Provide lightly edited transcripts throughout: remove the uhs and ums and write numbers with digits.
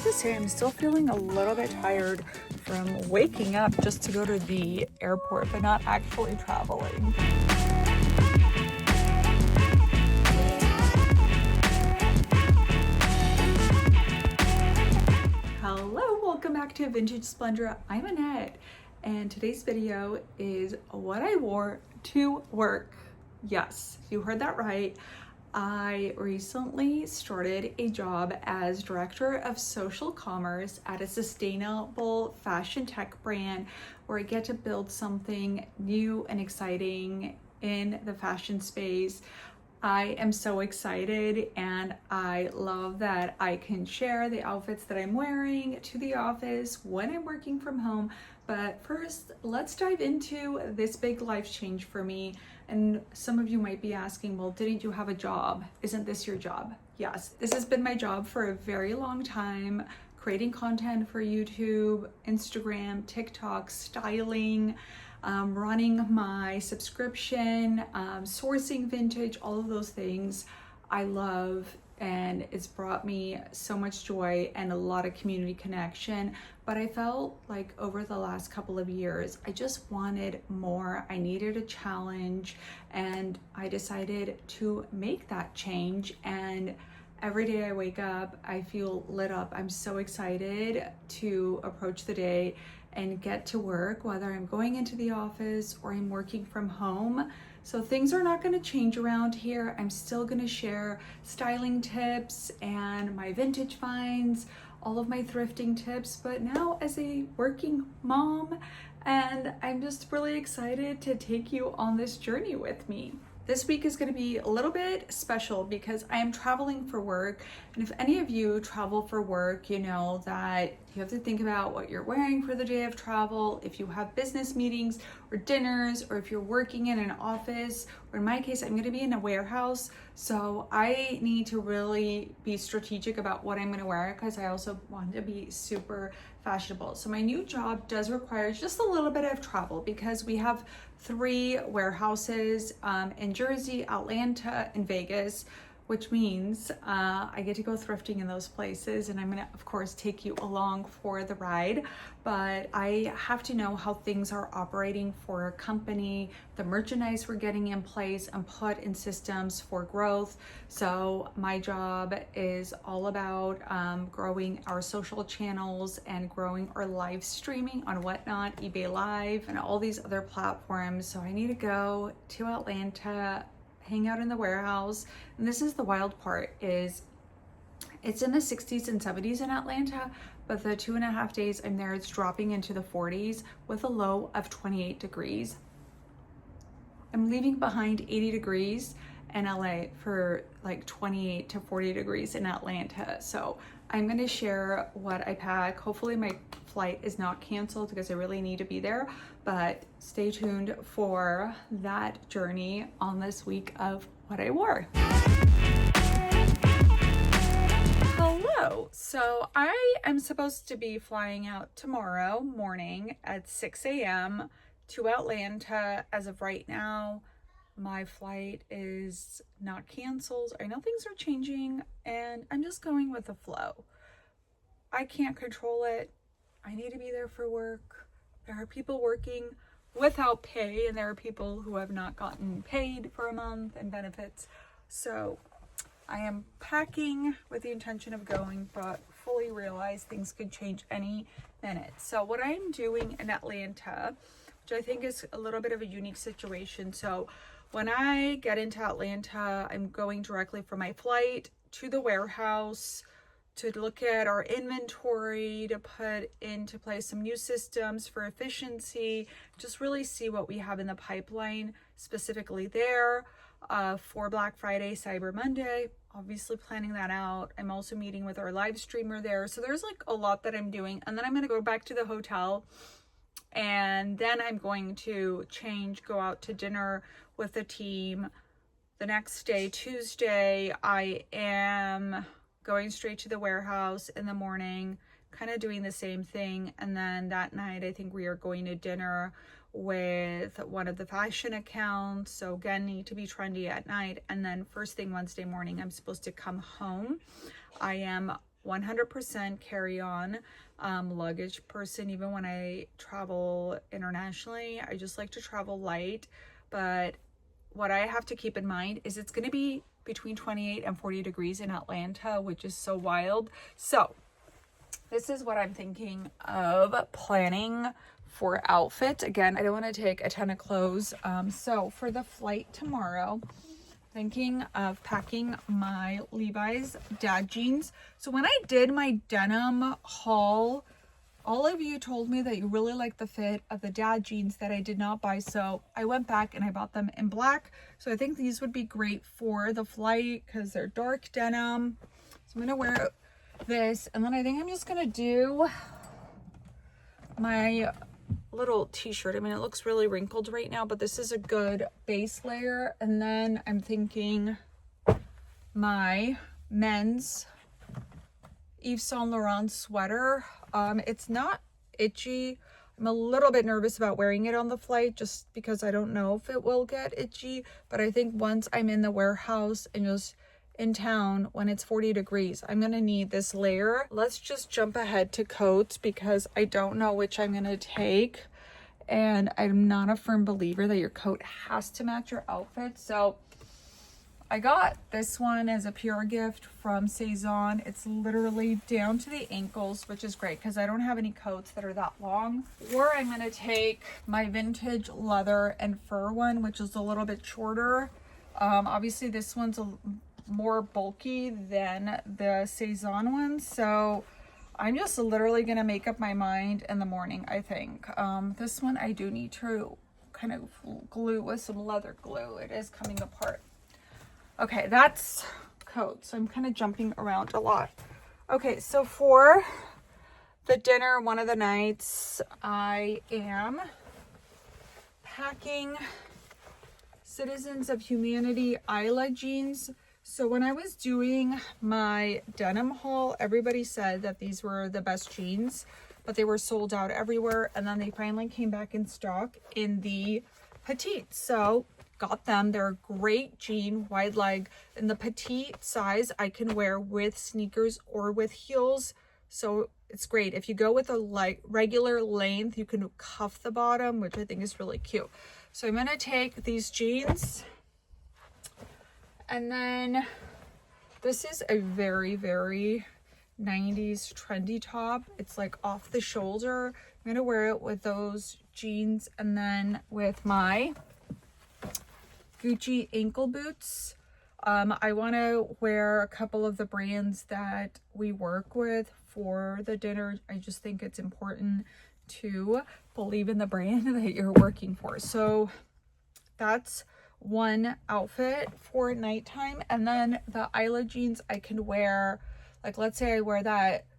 to say I'm still feeling a little bit tired from waking up just to go to the airport, but not actually traveling. Hello, welcome back to Vintage Splendor. I'm Annette, and today's video is what I wore to work. Yes, you heard that right. I recently started a job as director of social commerce at a sustainable fashion tech brand where I get to build something new and exciting in the fashion space. I am so excited, and I love that I can share the outfits that I'm wearing to the office when I'm working from home. But first, let's dive into this big life change for me. And some of you might be asking, well, didn't you have a job? Isn't this your job? Yes, this has been my job for a very long time, creating content for YouTube, Instagram, TikTok, styling, running my subscription, sourcing vintage, all of those things I love, and it's brought me so much joy and a lot of community connection. But I felt like over the last couple of years, I just wanted more. I needed a challenge, and I decided to make that change. And every day I wake up, I feel lit up. I'm so excited to approach the day and get to work, whether I'm going into the office or I'm working from home. So things are not going to change around here. I'm still going to share styling tips and my vintage finds, all of my thrifting tips, but now as a working mom, and I'm just really excited to take you on this journey with me. This week is going to be a little bit special because I am traveling for work. And if any of you travel for work, you know that you have to think about what you're wearing for the day of travel. If you have business meetings or dinners, or if you're working in an office, or in my case, I'm going to be in a warehouse. So I need to really be strategic about what I'm going to wear, because I also want to be super fashionable. So my new job does require just a little bit of travel because we have 3 warehouses in Jersey, Atlanta, and Vegas, which means I get to go thrifting in those places, and I'm gonna, of course, take you along for the ride. But I have to know how things are operating for a company, the merchandise we're getting in place and put in systems for growth. So my job is all about growing our social channels and growing our live streaming on Whatnot, eBay Live, and all these other platforms. So I need to go to Atlanta, hang out in the warehouse. And this is the wild part, is it's in the 60s and 70s in Atlanta, but the 2.5 days I'm there, it's dropping into the 40s with a low of 28 degrees. I'm leaving behind 80 degrees in LA for like 28 to 40 degrees in Atlanta. So I'm going to share what I pack. Hopefully my flight is not canceled because I really need to be there, but stay tuned for that journey on this week of what I wore. Hello. So I am supposed to be flying out tomorrow morning at 6 a.m. to Atlanta. As of right now, my flight is not canceled. I know things are changing, and I'm just going with the flow. I can't control it. I need to be there for work. There are people working without pay, and there are people who have not gotten paid for a month and benefits. So I am packing with the intention of going, but fully realize things could change any minute. So what I'm doing in Atlanta, which I think is a little bit of a unique situation. So when I get into Atlanta, I'm going directly from my flight to the warehouse to look at our inventory, to put into place some new systems for efficiency, just really see what we have in the pipeline specifically there for Black Friday, Cyber Monday, obviously planning that out. I'm also meeting with our live streamer there. So there's like a lot that I'm doing. And then I'm going to go back to the hotel, and then I'm going to change, go out to dinner with the team. The next day, Tuesday, I am going straight to the warehouse in the morning, kind of doing the same thing. And then that night, I think we are going to dinner with one of the fashion accounts. So again, need to be trendy at night. And then first thing Wednesday morning, I'm supposed to come home. I am 100% carry-on luggage person. Even when I travel internationally, I just like to travel light. But what I have to keep in mind is it's going to be between 28 and 40 degrees in Atlanta, which is so wild. So this is what I'm thinking of planning for outfits. Again, I don't want to take a ton of clothes. So for the flight tomorrow, thinking of packing my Levi's dad jeans. So when I did my denim haul, all of you told me that you really like the fit of the dad jeans that I did not buy. So I went back and I bought them in black. So I think these would be great for the flight because they're dark denim. So I'm going to wear this, and then I think I'm just going to do my little t-shirt. I mean, it looks really wrinkled right now, but this is a good base layer. And then I'm thinking my men's Yves Saint Laurent sweater. It's not itchy. I'm a little bit nervous about wearing it on the flight just because I don't know if it will get itchy, but I think once I'm in the warehouse and just in town when it's 40 degrees, I'm gonna need this layer. Let's just jump ahead to coats because I don't know which I'm gonna take, and I'm not a firm believer that your coat has to match your outfit. So I got this one as a PR gift from Saison. It's literally down to the ankles, which is great because I don't have any coats that are that long. Or I'm gonna take my vintage leather and fur one, which is a little bit shorter. Obviously this one's more bulky than the Saison one, so I'm just literally gonna make up my mind in the morning, I think. This one I do need to kind of glue with some leather glue. It is coming apart. Okay, that's coats. I'm kind of jumping around a lot. Okay, so for the dinner one of the nights, I am packing Citizens of Humanity Isla jeans. So when I was doing my denim haul, everybody said that these were the best jeans, but they were sold out everywhere. And then they finally came back in stock in the petite. So got them. They're a great jean, wide leg. In the petite size, I can wear with sneakers or with heels. So it's great. If you go with a regular length, you can cuff the bottom, which I think is really cute. So I'm gonna take these jeans, and then this is a very, very 90s trendy top. It's like off the shoulder. I'm gonna wear it with those jeans and then with my Gucci ankle boots. I want to wear a couple of the brands that we work with for the dinner. I just think it's important to believe in the brand that you're working for. So that's one outfit for nighttime. And then the Isla jeans I can wear, like let's say I wear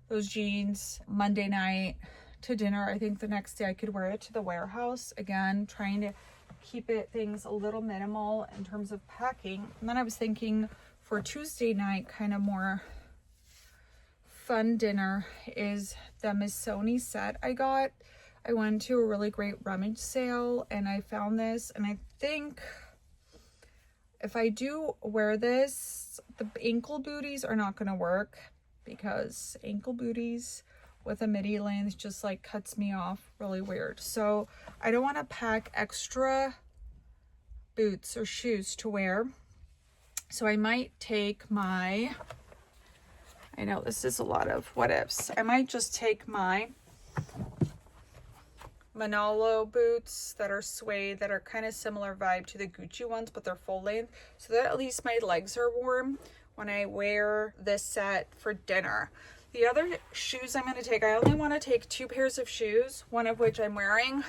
those jeans Monday night to dinner. I think the next day I could wear it to the warehouse. Again, trying to keep things a little minimal in terms of packing. And then I was thinking for Tuesday night, kind of more fun dinner, is the Missoni set I got. I went to a really great rummage sale and I found this, and I think if I do wear this, the ankle booties are not going to work because ankle booties with a midi length just like cuts me off really weird. So I don't want to pack extra boots or shoes to wear. So I might take my, I know this is a lot of what ifs. I might just take my Manolo boots that are suede, that are kind of similar vibe to the Gucci ones, but they're full length, so that at least my legs are warm when I wear this set for dinner. The other shoes I'm going to take, I only want to take 2 pairs of shoes, one of which I'm wearing. So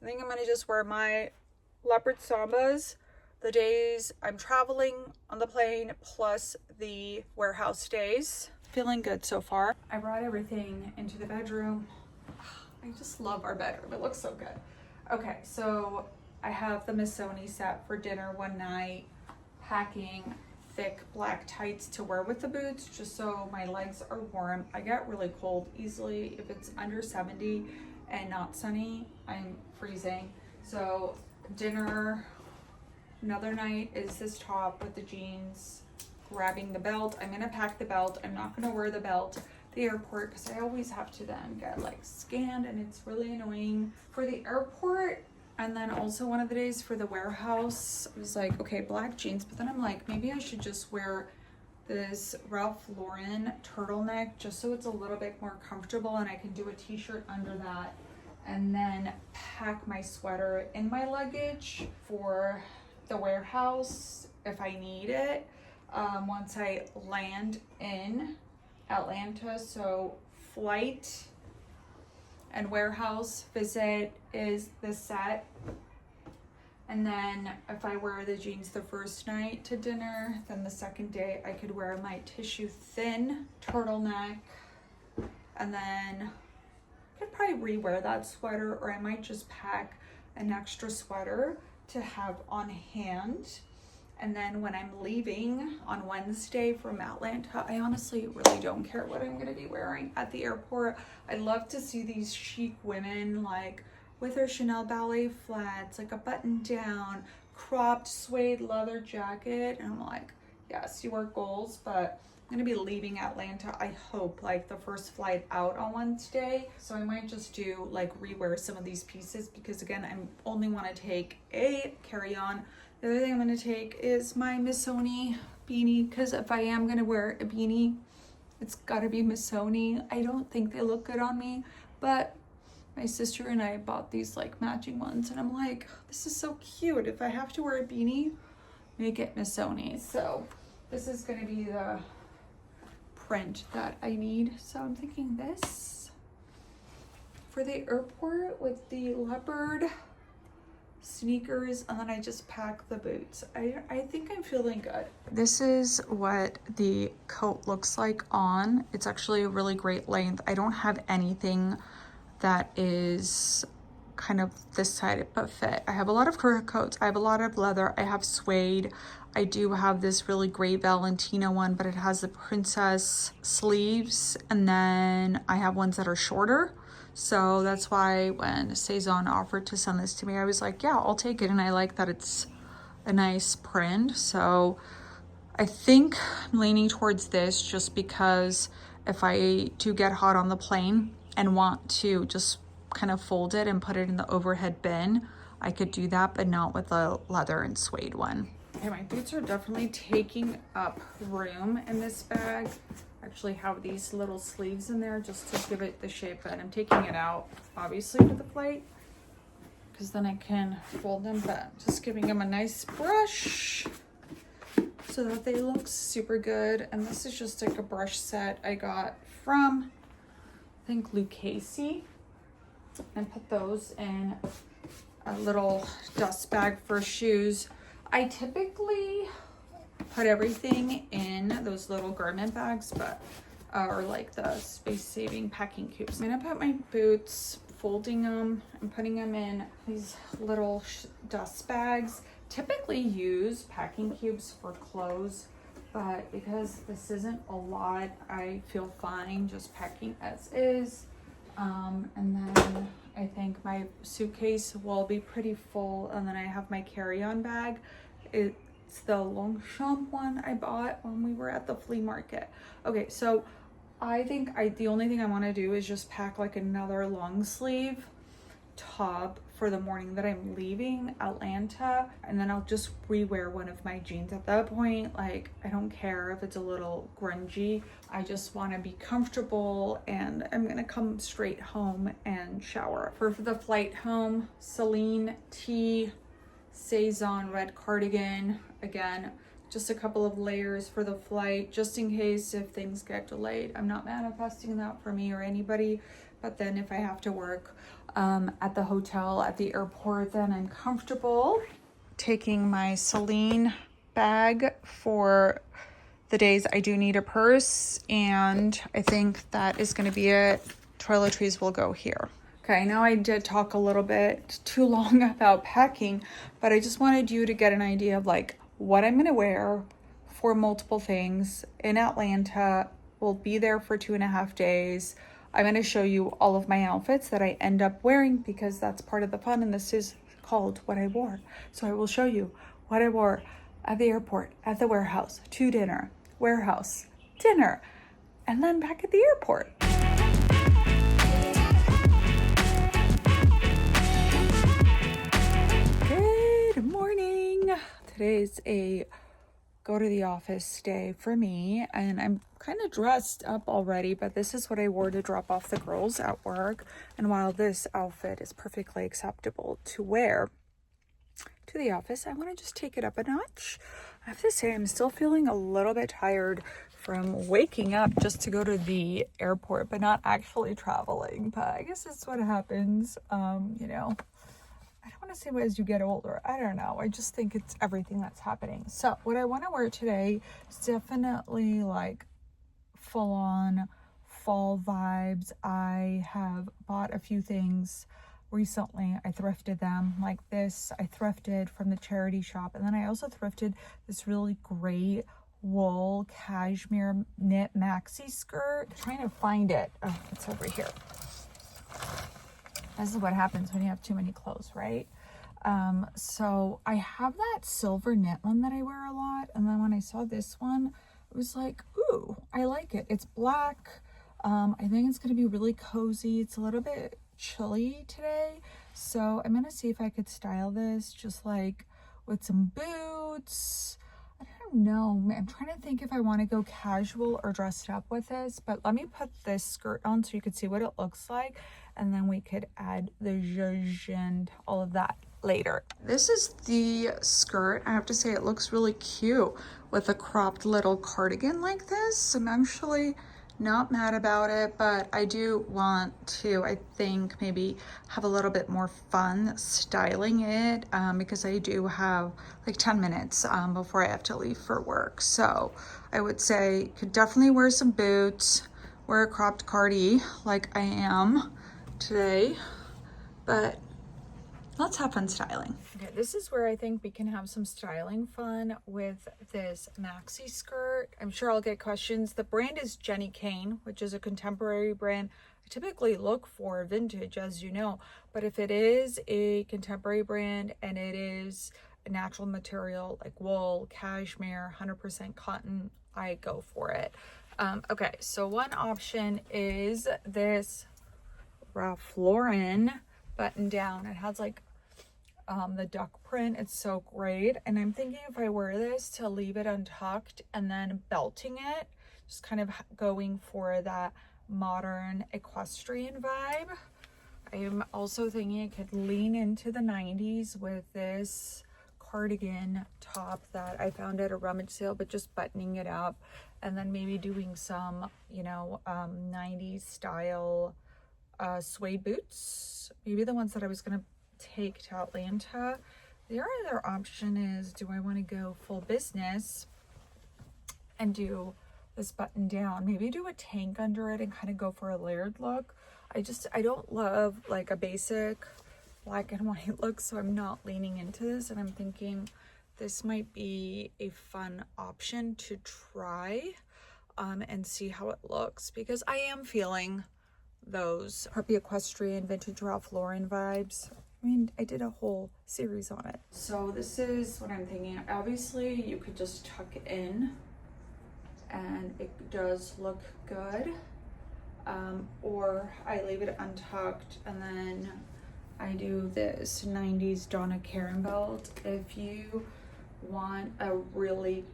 I think I'm going to just wear my leopard Sambas the days I'm traveling on the plane, plus the warehouse days. Feeling good so far. I brought everything into the bedroom. I just love our bedroom. It looks so good. Okay, so I have the Missoni set for dinner one night, packing thick black tights to wear with the boots just so my legs are warm. I get really cold easily. If it's under 70 and not sunny, I'm freezing. So dinner another night is this top with the jeans grabbing the belt. I'm gonna pack the belt. I'm not gonna wear the belt at the airport because I always have to then get like scanned, and it's really annoying for the airport. And then also one of the days for the warehouse, I was like, okay, black jeans, but then I'm like, maybe I should just wear this Ralph Lauren turtleneck just so it's a little bit more comfortable, and I can do a t-shirt under that, and then pack my sweater in my luggage for the warehouse if I need it once I land in Atlanta. So flight and warehouse visit is the set. And then if I wear the jeans the first night to dinner, then the second day I could wear my tissue thin turtleneck, and then I could probably rewear that sweater, or I might just pack an extra sweater to have on hand. And then when I'm leaving on Wednesday from Atlanta, I honestly really don't care what I'm gonna be wearing at the airport. I love to see these chic women like with their Chanel ballet flats, like a button down, cropped suede leather jacket. And I'm like, yes, you are goals, but I'm gonna be leaving Atlanta, I hope, like the first flight out on Wednesday. So I might just do like rewear some of these pieces, because again, I only wanna take a carry-on. The other thing I'm gonna take is my Missoni beanie, because if I am gonna wear a beanie, it's gotta be Missoni. I don't think they look good on me, but my sister and I bought these like matching ones, and I'm like, this is so cute. If I have to wear a beanie, make it Missoni. So this is gonna be the print that I need. So I'm thinking this for the airport with the leopard sneakers, and then I just pack the boots. I think I'm feeling good. This is what the coat looks like on. It's actually a really great length. I don't have anything that is kind of this side but fit. I have a lot of coats. I have a lot of leather. I have suede. I do have this really great Valentino one, but it has the princess sleeves, and then I have ones that are shorter. So that's why when Saison offered to send this to me, I was like, yeah, I'll take it. And I like that it's a nice print. So I think I'm leaning towards this, just because if I do get hot on the plane and want to just kind of fold it and put it in the overhead bin, I could do that, but not with the leather and suede one. Okay, my boots are definitely taking up room in this bag. I actually have these little sleeves in there just to give it the shape, but I'm taking it out obviously for the flight, because then I can fold them, but just giving them a nice brush so that they look super good. And this is just like a brush set I got from, I think, Lucchese, and put those in a little dust bag for shoes. I typically put everything in those little garment bags, but or like the space-saving packing cubes. I'm gonna put my boots, folding them and putting them in these little dust bags. Typically use packing cubes for clothes, but because this isn't a lot, I feel fine just packing as is. And then I think my suitcase will be pretty full, and then I have my carry-on bag. It's the Longchamp one I bought when we were at the flea market. Okay, so I think the only thing I want to do is just pack like another long sleeve top for the morning that I'm leaving Atlanta, and then I'll just rewear one of my jeans at that point. Like, I don't care if it's a little grungy. I just want to be comfortable, and I'm gonna come straight home and shower. For the flight home, Celine tee, Saison red cardigan. Again, just a couple of layers for the flight, just in case if things get delayed. I'm not manifesting that for me or anybody, but then if I have to work at the hotel, at the airport, then I'm comfortable. Taking my Celine bag for the days I do need a purse, and I think that is going to be it. Toiletries will go here. Okay, now I did talk a little bit too long about packing, but I just wanted you to get an idea of like what I'm gonna wear for multiple things in Atlanta. We'll be there for 2.5 days. I'm gonna show you all of my outfits that I end up wearing, because that's part of the fun, and this is called what I wore. So I will show you what I wore at the airport, at the warehouse, to dinner, warehouse, dinner, and then back at the airport. Good morning. Today's a go to the office day for me, and I'm kind of dressed up already, but this is what I wore to drop off the girls at work. And while this outfit is perfectly acceptable to wear to the office, I want to just take it up a notch. I have to say, I'm still feeling a little bit tired from waking up just to go to the airport, but not actually traveling. But I guess that's what happens. I don't want to say as you get older. I don't know. I just think it's everything that's happening. So what I want to wear today is definitely like full on fall vibes. I have bought a few things recently. I thrifted them like this. I thrifted from the charity shop, and then I also thrifted this really great wool cashmere knit maxi skirt. I'm trying to find it. Oh, it's over here. This is what happens when you have too many clothes, right? So I have that silver knit one that I wear a lot, and then when I saw this one, it was like, ooh, I like it. It's black. I think it's gonna be really cozy. It's a little bit chilly today, so I'm gonna see if I could style this just like with some boots. I don't know. I'm trying to think if I want to go casual or dressed up with this, but let me put this skirt on so you could see what it looks like, and then we could add the zhuzh and all of that later. This is the skirt. I have to say it looks really cute with a cropped little cardigan like this. I'm actually not mad about it, but I do want to, I think, maybe have a little bit more fun styling it because I do have like 10 minutes before I have to leave for work. So I would say you could definitely wear some boots, wear a cropped cardi like I am today, but let's have fun styling. Okay, this is where I think we can have some styling fun with this maxi skirt. I'm sure I'll get questions. The brand is Jenny Kane, which is a contemporary brand. I typically look for vintage, as you know, but if it is a contemporary brand and it is a natural material like wool, cashmere, 100% cotton, I go for it. Okay, so one option is this Ralph Lauren button down. It has like the duck print. It's so great, and I'm thinking if I wear this to leave it untucked and then belting it, just kind of going for that modern equestrian vibe. I'm also thinking I could lean into the 90s with this cardigan top that I found at a rummage sale, but just buttoning it up, and then maybe doing some 90s style suede boots, maybe the ones that I was gonna take to Atlanta. The other option is, do I want to go full business and do this button down, maybe do a tank under it and kind of go for a layered look. I don't love like a basic black and white look, so I'm not leaning into this, and I'm thinking this might be a fun option to try and see how it looks, because I am feeling those preppy equestrian vintage Ralph Lauren vibes. I mean, I did a whole series on it. So this is what I'm thinking. Obviously, you could just tuck it in and it does look good. Or I leave it untucked and then I do this 90s Donna Karan belt. If you want a really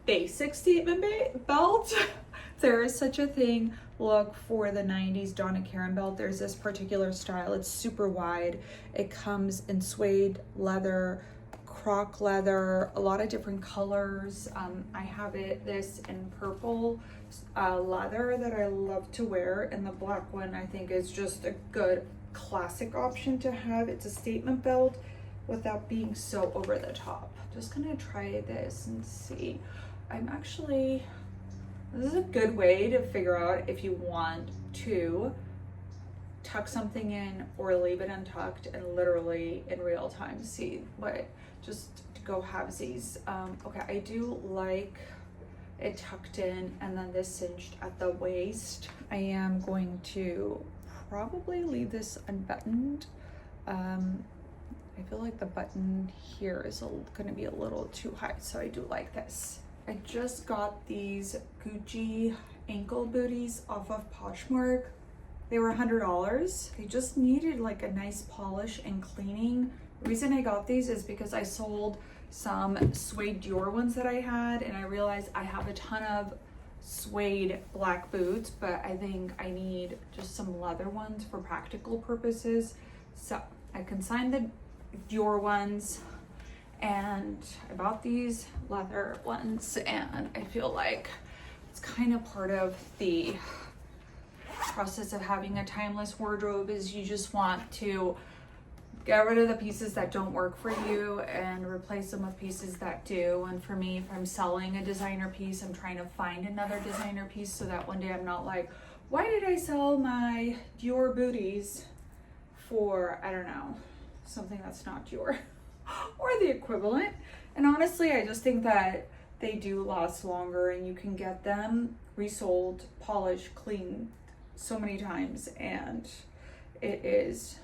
basic statement belt, there is such a thing. Look for the 90s Donna Karan belt. There's this particular style. It's super wide. It comes in suede, leather, croc leather, a lot of different colors. I have this in purple leather that I love to wear, and the black one I think is just a good classic option to have. It's a statement belt without being so over the top. Just gonna try this and see. This is a good way to figure out if you want to tuck something in or leave it untucked and literally in real time see what, just to go halvesies. Okay, I do like it tucked in and then this cinched at the waist. I am going to probably leave this unbuttoned. I feel like the button here is going to be a little too high, so I do like this. I just got these Gucci ankle booties off of Poshmark. They were $100. They just needed like a nice polish and cleaning. The reason I got these is because I sold some suede Dior ones that I had, and I realized I have a ton of suede black boots, but I think I need just some leather ones for practical purposes. So I consigned the Dior ones and I bought these leather ones, and I feel like it's kind of part of the process of having a timeless wardrobe is you just want to get rid of the pieces that don't work for you and replace them with pieces that do. And for me, if I'm selling a designer piece, I'm trying to find another designer piece so that one day I'm not like, why did I sell my Dior booties for, I don't know, something that's not Dior or the equivalent. And honestly, I just think that they do last longer and you can get them resold, polished, cleaned so many times, and it is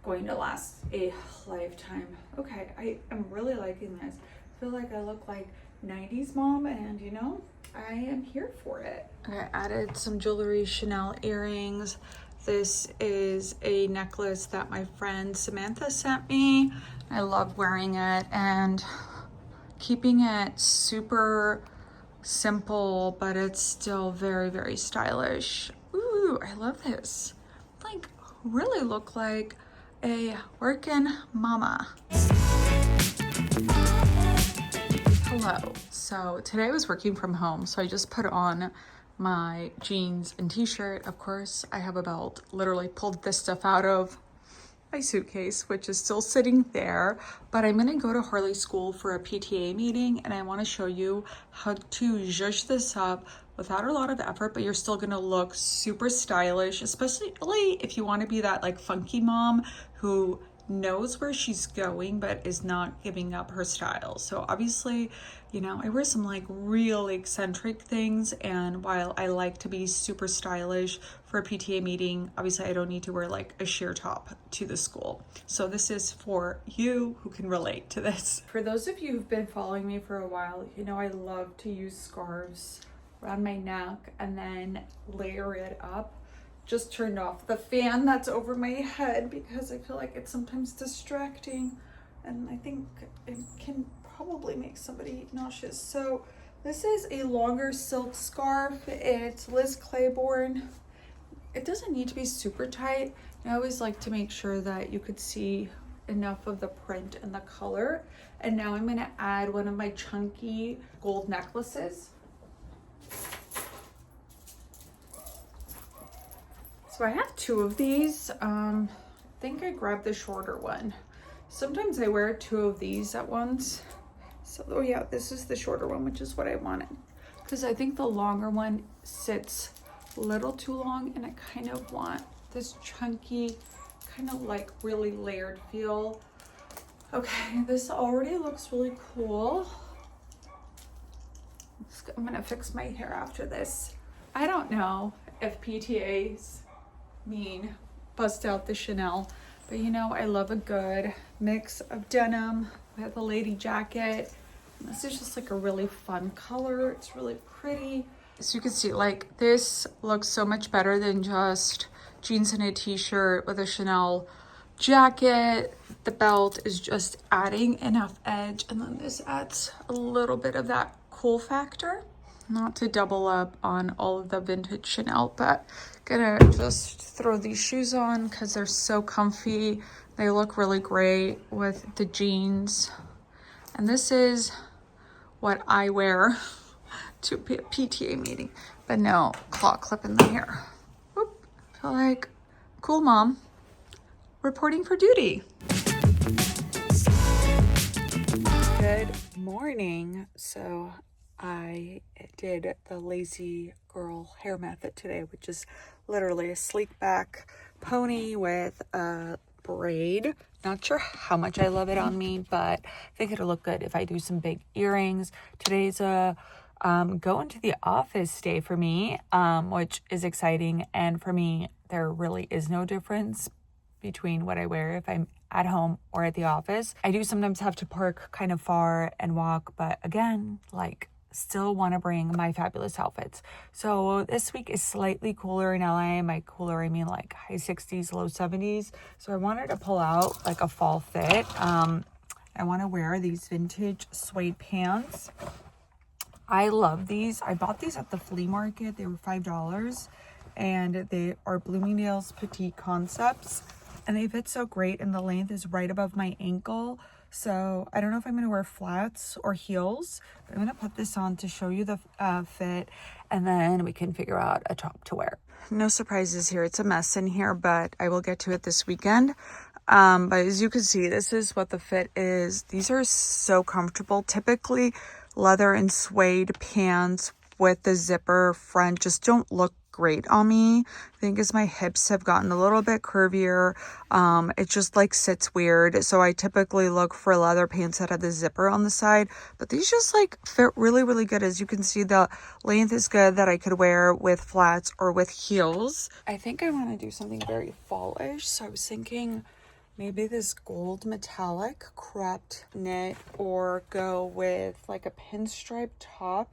going to last a lifetime. Okay, I am really liking this. I feel like I look like 90s mom, and you know, I am here for it. I added some jewelry, Chanel earrings. This is a necklace that my friend Samantha sent me. I love wearing it and keeping it super simple, but it's still very, very stylish. Ooh, I love this. Like, really look like a working mama. Hello. So today I was working from home, so I just put on my jeans and t-shirt. Of course, I have a belt. Literally pulled this stuff out of my suitcase, which is still sitting there, but I'm gonna go to Harley School for a PTA meeting, and I want to show you how to zhuzh this up without a lot of effort, but you're still gonna look super stylish, especially if you want to be that like funky mom who knows where she's going but is not giving up her style. So obviously, you know, I wear some like real eccentric things, and while I like to be super stylish for a PTA meeting, obviously I don't need to wear like a sheer top to the school. So this is for you who can relate to this. For those of you who've been following me for a while, you know I love to use scarves around my neck and then layer it up. Just turned off the fan that's over my head because I feel like it's sometimes distracting, and I think it can probably make somebody nauseous. So this is a longer silk scarf. It's Liz Claiborne. It doesn't need to be super tight. I always like to make sure that you could see enough of the print and the color. And now I'm gonna add one of my chunky gold necklaces. So I have two of these. I think I grabbed the shorter one. Sometimes I wear two of these at once. So, oh yeah, this is the shorter one, which is what I wanted. Because I think the longer one sits a little too long, and I kind of want this chunky, kind of like really layered feel. Okay, this already looks really cool. I'm gonna fix my hair after this. I don't know if PTAs mean bust out the Chanel, but you know, I love a good mix of denim with a lady jacket. And this is just like a really fun color. It's really pretty. So you can see, like, this looks so much better than just jeans and a t-shirt with a Chanel jacket. The belt is just adding enough edge, and then this adds a little bit of that cool factor. Not to double up on all of the vintage Chanel, but gonna just throw these shoes on because they're so comfy. They look really great with the jeans. And this is what I wear to a PTA meeting, but no claw clip in the hair. Whoop. Feel like cool mom reporting for duty. Good morning. So I did the lazy girl hair method today, which is literally a sleek back pony with a braid. Not sure how much I love it on me, but I think it'll look good if I do some big earrings. Today's a go into the office day for me, which is exciting. And for me, there really is no difference between what I wear if I'm at home or at the office. I do sometimes have to park kind of far and walk, but again, like, still want to bring my fabulous outfits. So this week is slightly cooler in LA. By cooler, I mean like high 60s, low 70s. So I wanted to pull out like a fall fit. I want to wear these vintage suede pants. I love these. I bought these at the flea market. They were $5, and they are Bloomingdale's Petite Concepts, and they fit so great, and the length is right above my ankle. So I don't know if I'm going to wear flats or heels, but I'm going to put this on to show you the fit, and then we can figure out a top to wear. No surprises here. It's a mess in here, but I will get to it this weekend. But as you can see, this is what the fit is. These are so comfortable. Typically, leather and suede pants with the zipper front just don't look great on me. I think as my hips have gotten a little bit curvier, it just like sits weird. So I typically look for leather pants that have the zipper on the side, but these just like fit really, really good. As you can see, the length is good that I could wear with flats or with heels. I think I want to do something very fall-ish. So I was thinking maybe this gold metallic cropped knit, or go with like a pinstripe top,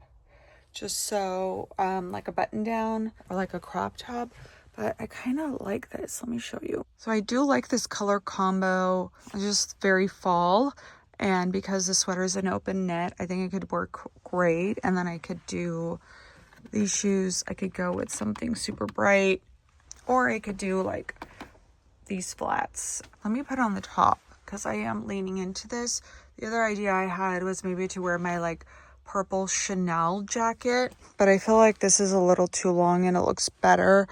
just so like a button down or like a crop top. But I kind of like this. Let me show you. So I do like this color combo. It's just very fall, and because the sweater is an open knit, I think it could work great. And then I could do these shoes. I could go with something super bright, or I could do like these flats. Let me put on the top because I am leaning into this. The other idea I had was maybe to wear my like purple Chanel jacket, but I feel like this is a little too long and it looks better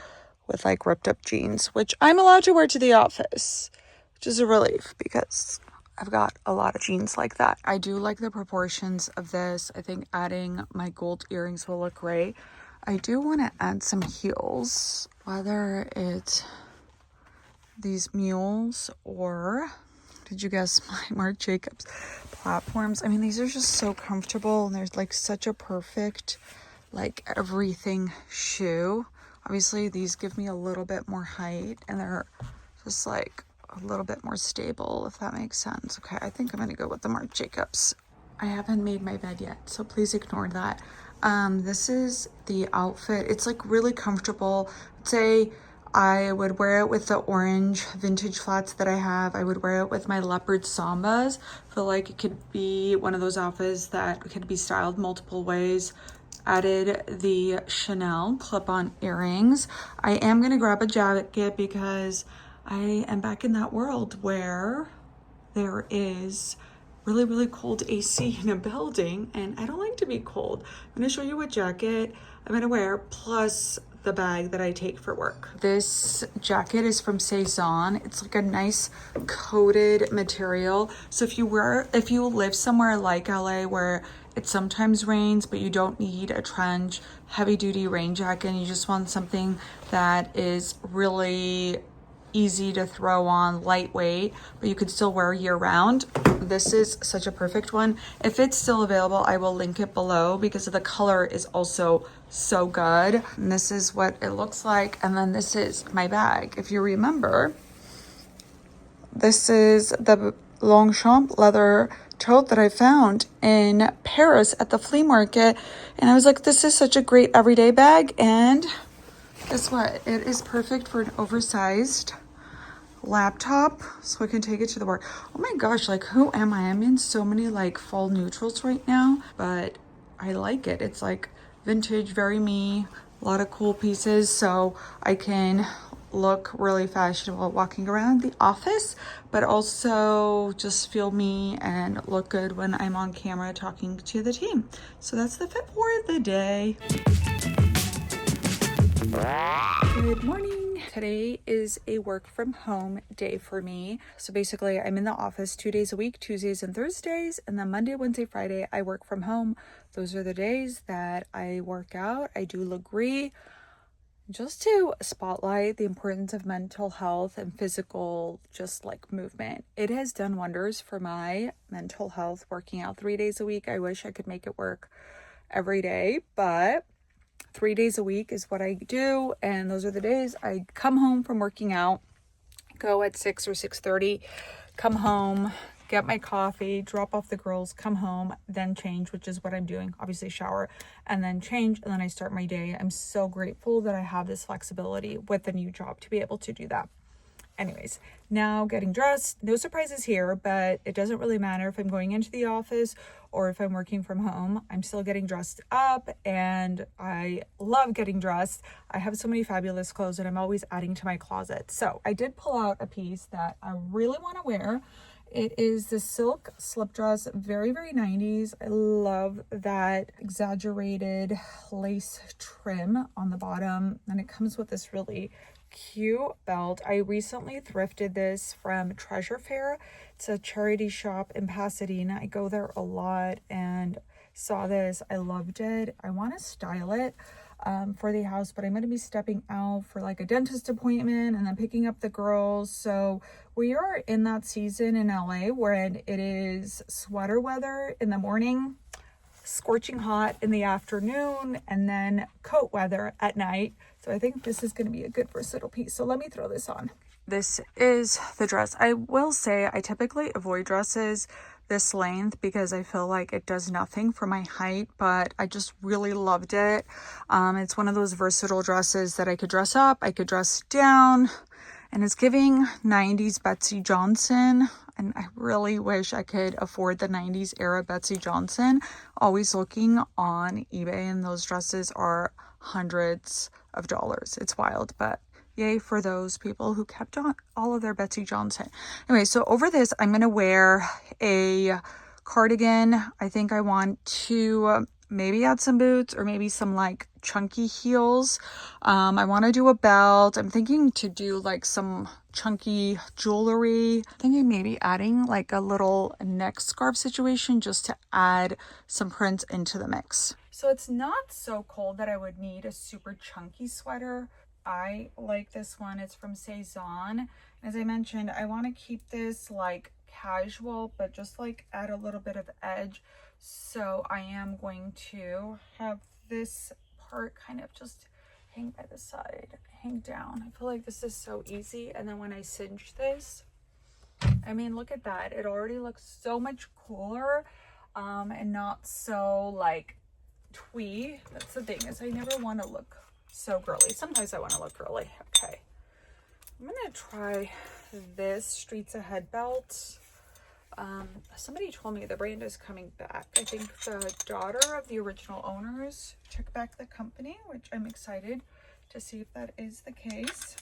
with like ripped up jeans, which I'm allowed to wear to the office, which is a relief because I've got a lot of jeans like that. I do like the proportions of this. I think adding my gold earrings will look great. I do want to add some heels, whether it's these mules or, did you guess, my Marc Jacobs platforms? I mean, these are just so comfortable, and there's like such a perfect like everything shoe. Obviously these give me a little bit more height, and they're just like a little bit more stable, if that makes sense. Okay, I think I'm gonna go with the Marc Jacobs. I haven't made my bed yet, so please ignore that. This is the outfit. It's like really comfortable. Say I would wear it with the orange vintage flats that I have. I would wear it with my leopard sambas. I feel like it could be one of those outfits that could be styled multiple ways. Added the Chanel clip-on earrings. I am going to grab a jacket because I am back in that world where there is really, really cold AC in a building, and I don't like to be cold. I'm going to show you what jacket I'm going to wear, plus the bag that I take for work. This jacket is from Saison. It's like a nice coated material. So if you live somewhere like LA where it sometimes rains, but you don't need a trench, heavy duty rain jacket, and you just want something that is really easy to throw on, lightweight, but you could still wear year round, this is such a perfect one. If it's still available, I will link it below because the color is also so good. And this is what it looks like. And then this is my bag. If you remember, this is the Longchamp leather tote that I found in Paris at the flea market. And I was like, this is such a great everyday bag. And guess what? It is perfect for an oversized laptop, so I can take it to the work. Oh my gosh, like who am I? I'm in so many like fall neutrals right now, but I like it. It's like vintage, very me, a lot of cool pieces, so I can look really fashionable walking around the office, but also just feel me and look good when I'm on camera talking to the team. So that's the fit for the day. Good morning. Today is a work from home day for me. So basically I'm in the office 2 days a week, Tuesdays and Thursdays, and then Monday, Wednesday, Friday, I work from home. Those are the days that I work out. I do Legree just to spotlight the importance of mental health and physical, just like movement. It has done wonders for my mental health, working out 3 days a week. I wish I could make it work every day, but 3 days a week is what I do, and those are the days I come home from working out, go at 6 or 6:30, come home, get my coffee, drop off the girls, come home, then change, which is what I'm doing. Obviously shower and then change, and then I start my day. I'm so grateful that I have this flexibility with the new job to be able to do that. Anyways, now getting dressed. No surprises here, but it doesn't really matter if I'm going into the office or if I'm working from home. I'm still getting dressed up, and I love getting dressed. I have so many fabulous clothes, and I'm always adding to my closet. So I did pull out a piece that I really want to wear. It is the silk slip dress, very, very 90s. I love that exaggerated lace trim on the bottom, and it comes with this really cute belt. I recently thrifted this from Treasure Fair. It's a charity shop in Pasadena. I go there a lot and saw this. I loved it. I want to style it for the house, but I'm going to be stepping out for like a dentist appointment and then picking up the girls. So we are in that season in LA where it is sweater weather in the morning, scorching hot in the afternoon, and then coat weather at night. So I think this is going to be a good versatile piece. So let me throw this on. This is the dress. I will say I typically avoid dresses this length because I feel like it does nothing for my height, but I just really loved it. It's one of those versatile dresses that I could dress up, I could dress down, and it's giving 90s Betsy Johnson. And I really wish I could afford the 90s era Betsy Johnson. Always looking on eBay, and those dresses are hundreds of dollars. It's wild, but yay for those people who kept on all of their Betsy Johnson. Anyway, so over this, I'm going to wear a cardigan. I think I want to maybe add some boots or maybe some like chunky heels. I want to do a belt. I'm thinking to do like some chunky jewelry. I'm thinking maybe adding like a little neck scarf situation just to add some prints into the mix. So it's not so cold that I would need a super chunky sweater. I like this one. It's from Saison. As I mentioned, I want to keep this like casual, but just like add a little bit of edge. So I am going to have this part kind of just hang by the side, hang down. I feel like this is so easy. And then when I cinch this, I mean, look at that. It already looks so much cooler and not so like twee. That's the thing, is I never want to look so girly. Sometimes I want to look girly. Okay, I'm gonna try this Streets Ahead belt. Somebody told me the brand is coming back. I think the daughter of the original owners took back the company, which I'm excited to see if that is the case.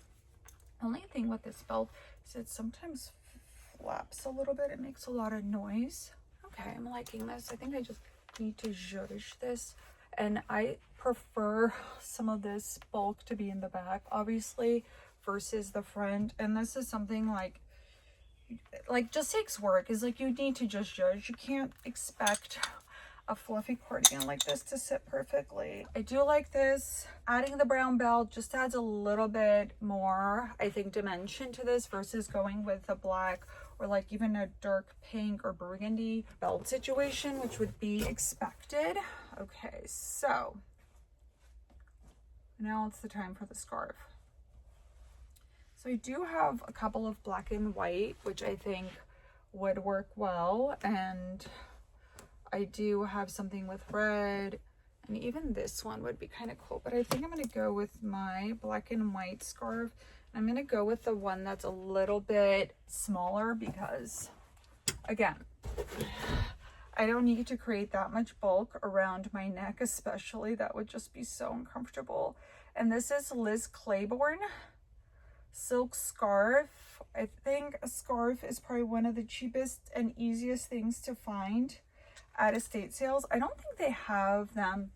Only thing with this belt is it sometimes flaps a little bit. It makes a lot of noise. Okay, I'm liking this. I think I just need to zhuzh this, and I prefer some of this bulk to be in the back, obviously, versus the front. And this is something like just takes work. Is like you need to just zhuzh. You can't expect a fluffy cardigan like this to sit perfectly. I do like this. Adding the brown belt just adds a little bit more, I think, dimension to this versus going with the black or like even a dark pink or burgundy belt situation, which would be expected. Okay, so now it's the time for the scarf. So I do have a couple of black and white, which I think would work well. And I do have something with red, and even this one would be kind of cool. But I think I'm going to go with my black and white scarf. I'm going to go with the one that's a little bit smaller because, again, I don't need to create that much bulk around my neck, especially. That would just be so uncomfortable. And this is Liz Claiborne silk scarf. I think a scarf is probably one of the cheapest and easiest things to find at estate sales. I don't think they have them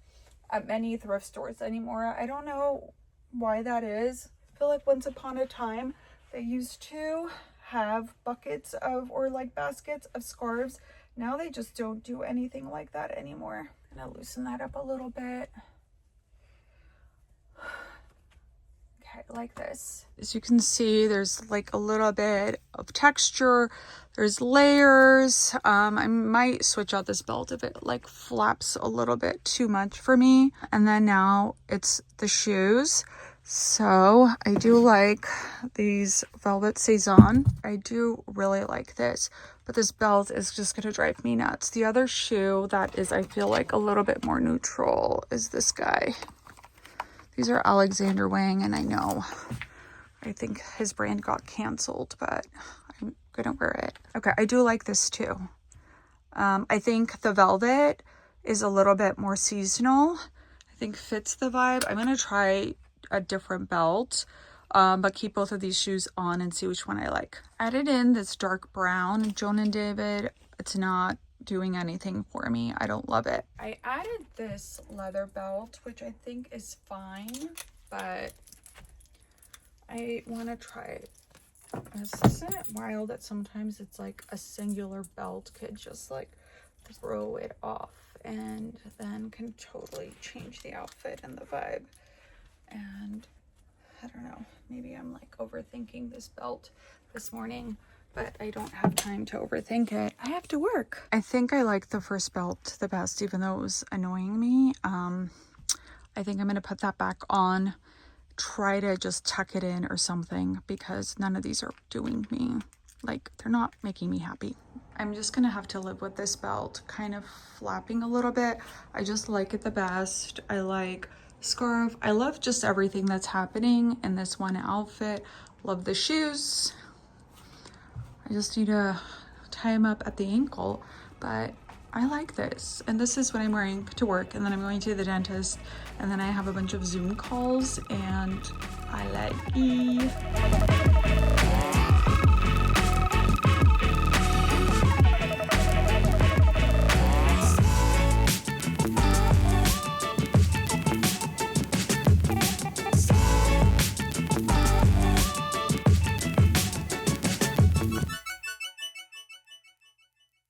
at many thrift stores anymore. I don't know why that is. I feel like once upon a time they used to have buckets of, or like baskets of scarves. Now they just don't do anything like that anymore. I'm gonna loosen that up a little bit. Okay, like this. As you can see, there's like a little bit of texture. There's layers. I might switch out this belt if it like flaps a little bit too much for me. And then now it's the shoes. So I do like these velvet Cezanne. I do really like this, but this belt is just gonna drive me nuts. The other shoe that is, I feel like, a little bit more neutral is this guy. These are Alexander Wang, and I think his brand got canceled, but I'm gonna wear it. Okay, I do like this too. I think the velvet is a little bit more seasonal. I think fits the vibe. I'm gonna try a different belt, but keep both of these shoes on and see which one I like. Added in this dark brown Joan and David. It's not doing anything for me. I don't love it. I added this leather belt, which I think is fine, but I want to try it. Isn't it wild that sometimes it's like a singular belt could just like throw it off and then can totally change the outfit and the vibe? And I don't know, maybe I'm like overthinking this belt this morning, but I don't have time to overthink it. I have to work. I think I like the first belt the best, even though it was annoying me. I think I'm gonna put that back on, try to just tuck it in or something, because none of these are doing me, like, they're not making me happy. I'm just gonna have to live with this belt kind of flapping a little bit. I just like it the best. I like scarf. I love just everything that's happening in this one outfit. Love the shoes. I just need to tie them up at the ankle, but I like this. And this is what I'm wearing to work, and then I'm going to the dentist, and then I have a bunch of Zoom calls, and I like